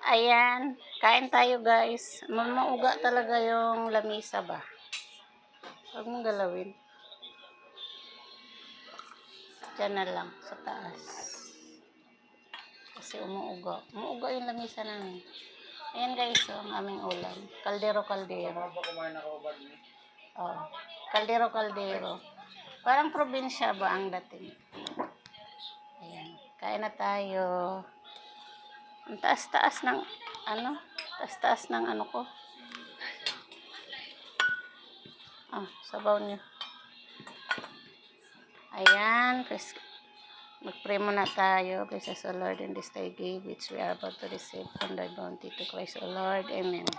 Ayan, kain tayo guys. Mauga talaga yung lamisa ba? Huwag mong galawin. Diyan na lang, sa taas. Kasi umuuga. Umuuga yung lamisa namin. Ayan guys, ang aming ulam. Kaldero-kaldero. Oh, kaldero-kaldero. Parang probinsya ba ang dating? Ayan, kain na tayo. Ang taas-taas ng taas-taas ng ko. Sabaw niyo. Ayan, mag-pray muna tayo. Bless us, O Lord, in this day give, which we are about to receive from thy bounty to Christ, O Lord. Amen.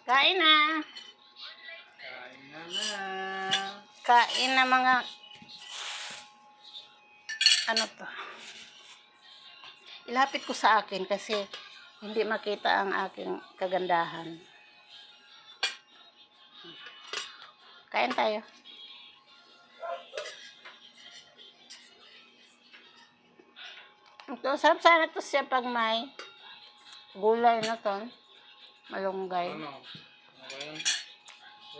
Kain na! Kain na. Kain na mga to. Ilapit ko sa akin kasi hindi makita ang aking kagandahan. Kain tayo. Ito, sarap sana to siya pag may gulay na to. Malunggay. Ano? Ano ba yun?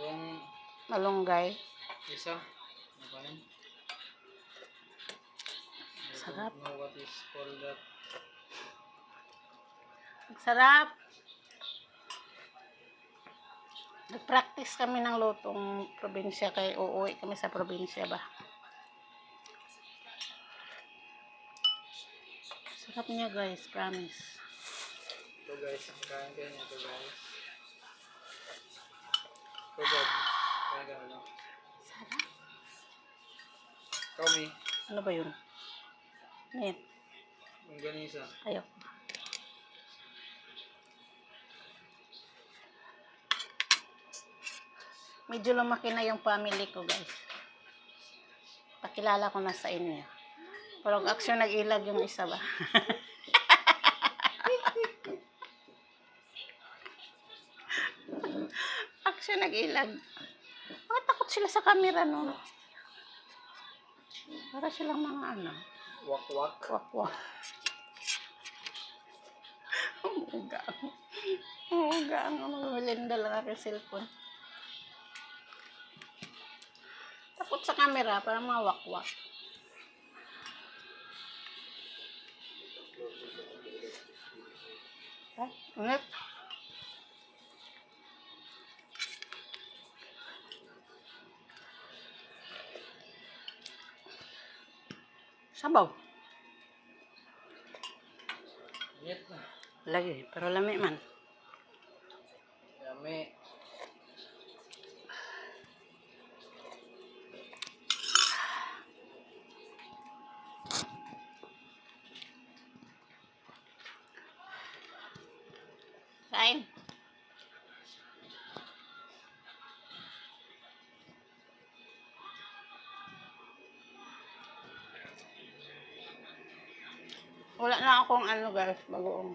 Yung Malunggay. isa? Ano ba yun? Sarap. I don't know what is called that. Sarap. Nag-practice kami ng lutong probinsya kay uuwi kami sa probinsya ba. Sarap niya guys, promise. Ito guys, ang kain kayo nito guys. Ito God. Kaya ka ano? Sarap. Kami. Ano ba yun? Net. Ang ganisa. Ayok. Medyo lumaki na yung family ko guys. Pakilala ko na sa inyo. Pero action nag-ilag yung isa ba? Action nag-ilag. Takot sila sa camera no. Para silang mga Wak-wak. wak-wak. Umuga. Umuga ang Melinda lang ang cellphone. Takot sa camera, parang mga wak-wak. Ulit. Sabaw. Init na. Lagi, pero lami man. Yummy. Kain. Wala na akong guys, bagoong.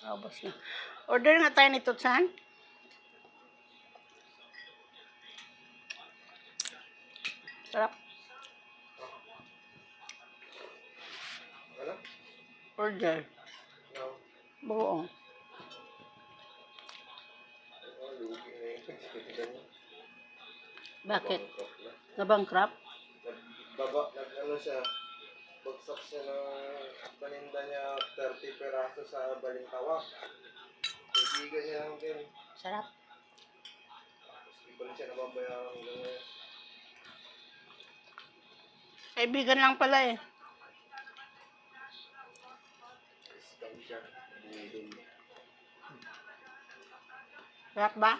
Ubos na. Order na tayo nito, Tsan. Sarap. Ano? Order. No. Bagoong. Bakit? Nabankrupt? Ano siya? Bagsak siya ng paninda niya 30 peraso sa Balintawak. Ibigan niya lang din. Sarap. Hindi pa rin siya nababayaran hanggang ngayon. Kaibigan lang pala eh. Scam siya. Bumidin. Sarap ba?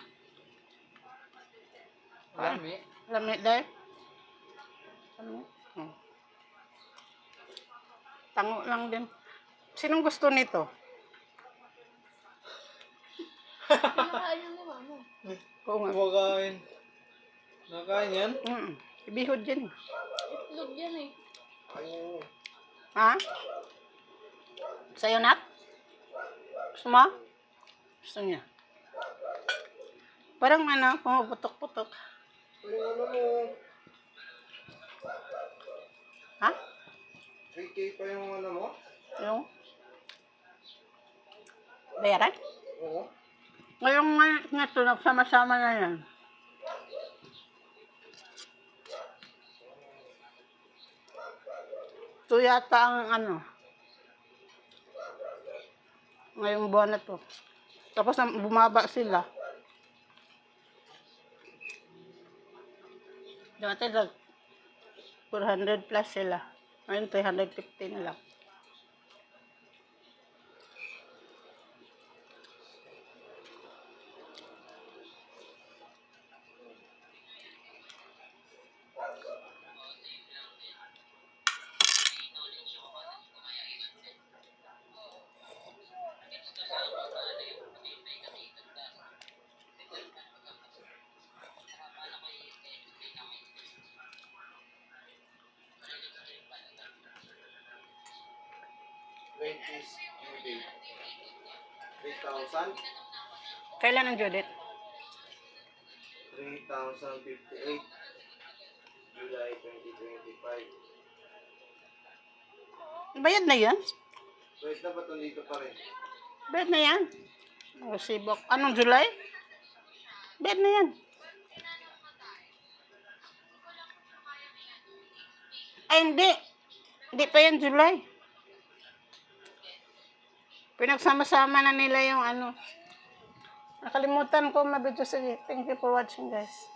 Marami. Lami dahil? Ano? Tango lang din. Sinong gusto nito? Pinakain mo, mama. Oo nga. Kumakain. Nakain yan? Ibihod yan. Itlog yan eh. Ayun. Ha? Sa'yo, Nat? Gusto mo? Gusto niya. Parang pumuputok-putok. Yung ano mo. Ha? pa yung ano mo? Yung bayaran. Oo. Ngayong nga ito, nagsama-sama na yan. Ito yata ang ano, ngayong buwan na to. Tapos bumaba sila. Dati 400 plus sila. Ngayon 350 na lang. Twenties due date. 3,000. Kailan ang Judith? 3,058. July 2025. Bayad na yan? Wait na ba't nandito pa rin? Bayad na yan. O, sibok. Anong July? Bayad na yan. Ay, hindi. Hindi pa yan July. Pinagsama-sama na nila yung ano. Nakalimutan ko mabidyo. Sige, thank you for watching guys.